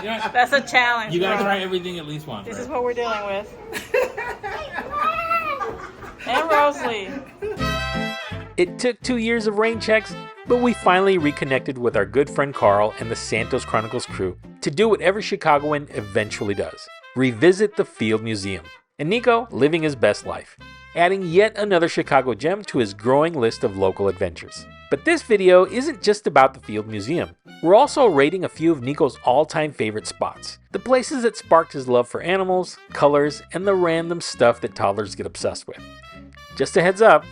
That's a challenge. You gotta bro. try everything at least once. This right? is what we're dealing with. And Rosalie. It took 2 years of rain checks, but we finally reconnected with our good friend Carl and the Santos Chronicles crew to do what every Chicagoan eventually does: revisit the Field Museum. And Nico living his best life, adding yet another Chicago gem to his growing list of local adventures. But this video isn't just about the Field Museum. We're also rating a few of Nico's all-time favorite spots, the places that sparked his love for animals, colors, and the random stuff that toddlers get obsessed with. Just a heads up,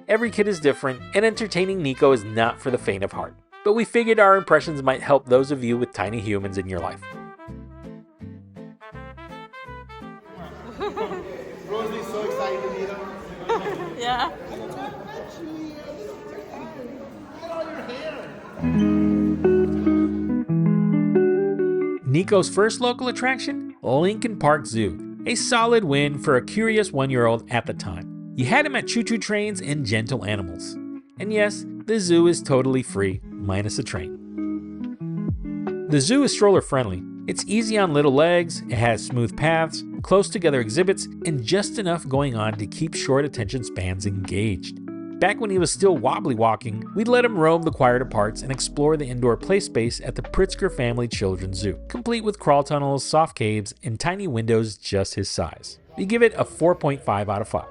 every kid is different, and entertaining Nico is not for the faint of heart. But we figured our impressions might help those of you with tiny humans in your life. Rosie's so excited to meet him. Yeah. Nico's first local attraction? Lincoln Park Zoo. A solid win for a curious 1-year-old at the time. You had him at choo-choo trains and gentle animals. And yes, the zoo is totally free, minus a train. The zoo is stroller friendly. It's easy on little legs, it has smooth paths, close together exhibits, and just enough going on to keep short attention spans engaged. Back when he was still wobbly walking, we'd let him roam the quieter parts and explore the indoor play space at the Pritzker Family Children's Zoo, complete with crawl tunnels, soft caves, and tiny windows just his size. We give it a 4.5 out of 5.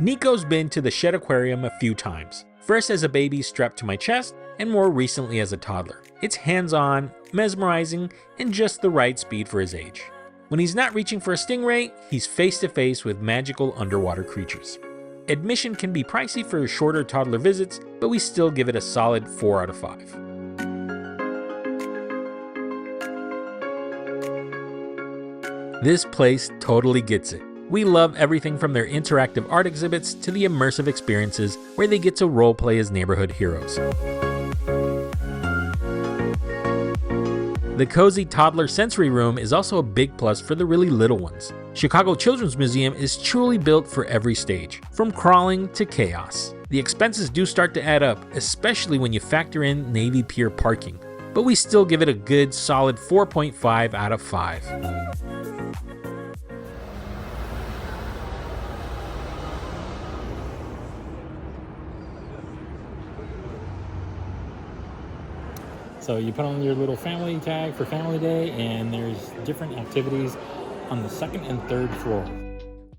Nico's been to the Shed Aquarium a few times, first as a baby strapped to my chest, and more recently as a toddler. It's hands-on, mesmerizing, and just the right speed for his age. When he's not reaching for a stingray, he's face-to-face with magical underwater creatures. Admission can be pricey for shorter toddler visits, but we still give it a solid 4 out of 5. This place totally gets it. We love everything from their interactive art exhibits to the immersive experiences where they get to roleplay as neighborhood heroes. The cozy toddler sensory room is also a big plus for the really little ones. Chicago Children's Museum is truly built for every stage, from crawling to chaos. The expenses do start to add up, especially when you factor in Navy Pier parking, but we still give it a good solid 4.5 out of 5. So you put on your little family tag for family day, and there's different activities on the second and third floor.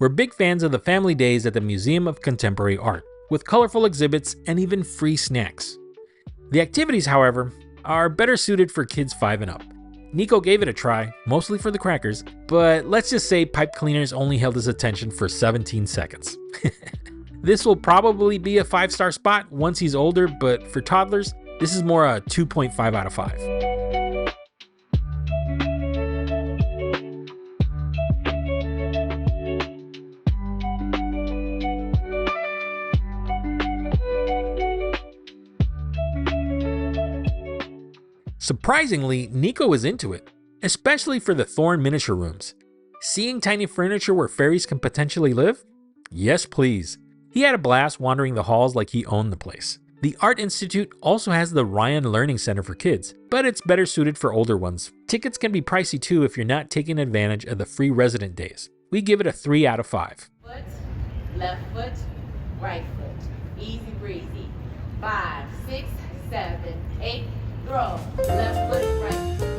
We're big fans of the family days at the Museum of Contemporary Art, with colorful exhibits and even free snacks. The activities, however, are better suited for kids 5 and up. Nico gave it a try, mostly for the crackers, but let's just say pipe cleaners only held his attention for 17 seconds. This will probably be a 5-star spot once he's older, but for toddlers, this is more a 2.5 out of 5. Surprisingly, Nico was into it, especially for the Thorn miniature rooms. Seeing tiny furniture where fairies can potentially live? Yes, please. He had a blast wandering the halls like he owned the place. The Art Institute also has the Ryan Learning Center for kids, but it's better suited for older ones. Tickets can be pricey too if you're not taking advantage of the free resident days. We give it a 3 out of 5. Foot, left foot, right foot. Easy breezy. 5, 6, 7, 8, throw. Left foot, right foot.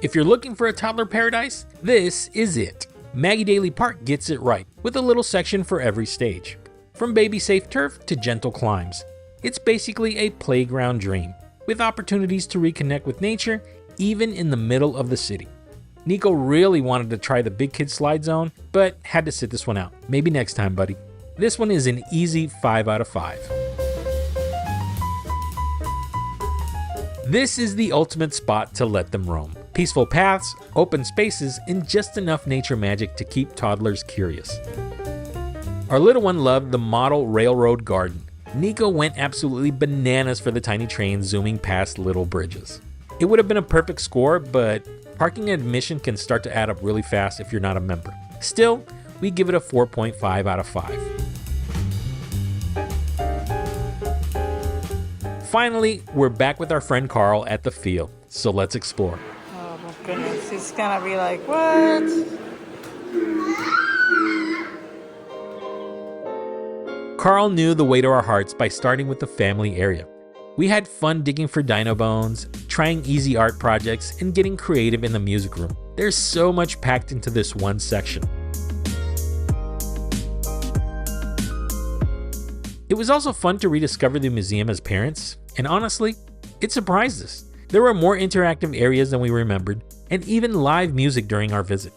If you're looking for a toddler paradise, this is it. Maggie Daley Park gets it right, with a little section for every stage. From baby-safe turf to gentle climbs. It's basically a playground dream, with opportunities to reconnect with nature, even in the middle of the city. Nico really wanted to try the big kid slide zone, but had to sit this one out. Maybe next time, buddy. This one is an easy 5 out of 5. This is the ultimate spot to let them roam. Peaceful paths, open spaces, and just enough nature magic to keep toddlers curious. Our little one loved the model railroad garden. Nico went absolutely bananas for the tiny train zooming past little bridges. It would have been a perfect score, but parking and admission can start to add up really fast if you're not a member. Still, we give it a 4.5 out of 5. finally, we're back with our friend Carl at the field. So let's explore. Oh my goodness. He's gonna be like, what? Carl knew the way to our hearts by starting with the family area. We had fun digging for dino bones, trying easy art projects, and getting creative in the music room. There's so much packed into this one section. It was also fun to rediscover the museum as parents, and honestly, it surprised us. There were more interactive areas than we remembered, and even live music during our visit.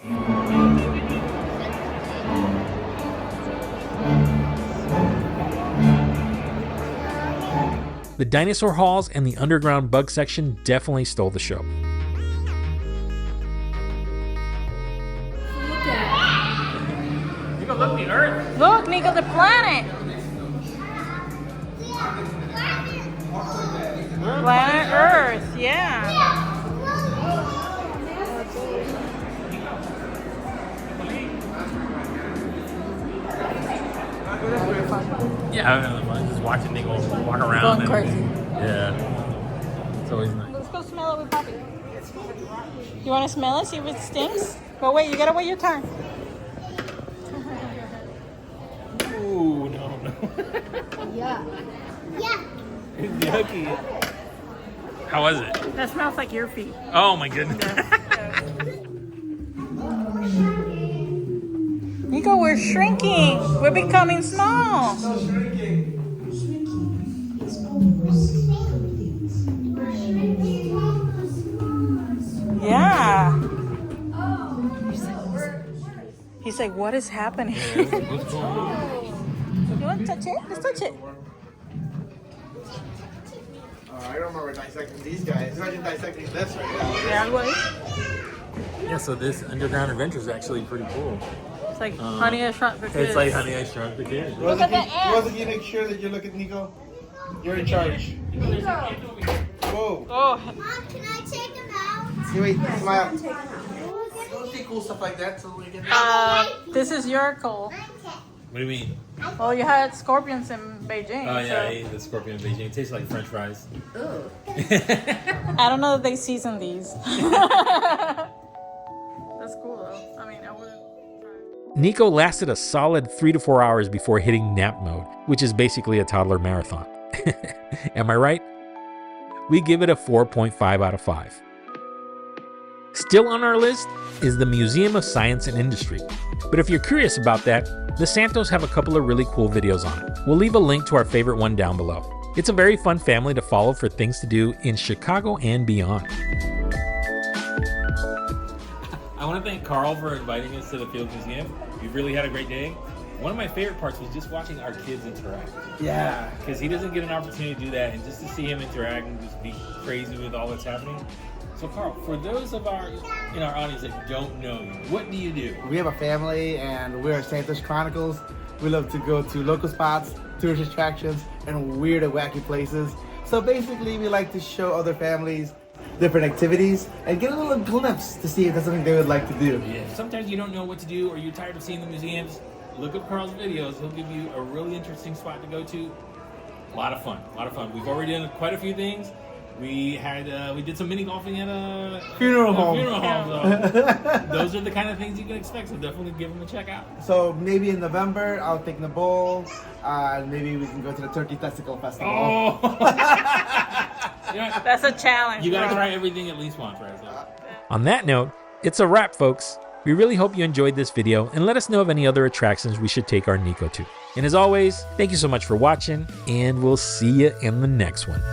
The dinosaur halls and the underground bug section definitely stole the show. Nico, look, the Earth. Look, Nico, the planet. Planet Earth, yeah. Yeah, I'm just watching Nico walk around. Going crazy. Yeah. It's always nice. Let's go smell it with Poppy. You want to smell it? See if it stinks? But wait, you gotta wait your turn. Ooh, no. Yeah. It's yucky. How was it? That smells like your feet. Oh my goodness. Nico, we're shrinking. We're becoming small. Yeah. He's like, what is happening? What's going on? You want to touch it? Let's touch it. I don't remember dissecting these guys. Imagine dissecting this right now. Yeah, wait. Yeah, so this underground adventure is actually pretty cool. It's like Honey, I Shrunk the Kids. It's like Honey, I Shrunk the Kids. Look at the ants. Rosie, you make sure that you look at Nico. You're in charge. Whoa. Oh, Mom, can I take him out? See, wait, smile. Don't see cool stuff like that so we can. this is your call. What do you mean? Oh, you had scorpions in Beijing. Oh, yeah, so I ate the scorpion in Beijing. It tastes like French fries. I don't know if they season these. That's cool though. I mean, I wouldn't try. Nico lasted a solid 3 to 4 hours before hitting nap mode, which is basically a toddler marathon. Am I right? We give it a 4.5 out of 5. Still on our list is the Museum of Science and Industry. But if you're curious about that, the Santos have a couple of really cool videos on it. We'll leave a link to our favorite one down below. It's a very fun family to follow for things to do in Chicago and beyond. I want to thank Carl for inviting us to the Field Museum. We've really had a great day. One of my favorite parts was just watching our kids interact. Yeah. Because he doesn't get an opportunity to do that, and just to see him interact and just be crazy with all that's happening. So Carl, for those of our audience that don't know you, what do you do? We have a family and we're Santos Chronicles. We love to go to local spots, tourist attractions, and weird and wacky places. So basically we like to show other families different activities and get a little glimpse to see if that's something they would like to do. Yeah. Sometimes you don't know what to do or you're tired of seeing the museums. Look up Carl's videos. He'll give you a really interesting spot to go to. A lot of fun. We've already done quite a few things. We did some mini golfing at a Funeral home. So those are the kind of things you can expect. So definitely give them a check out. So maybe in November I'll take the bowl. Maybe we can go to the Turkey Testicle Festival. Oh, That's a challenge. you gotta bro. try everything at least once, right? So. On that note, it's a wrap, folks. We really hope you enjoyed this video and let us know of any other attractions we should take our Nico to. And as always, thank you so much for watching, and we'll see you in the next one.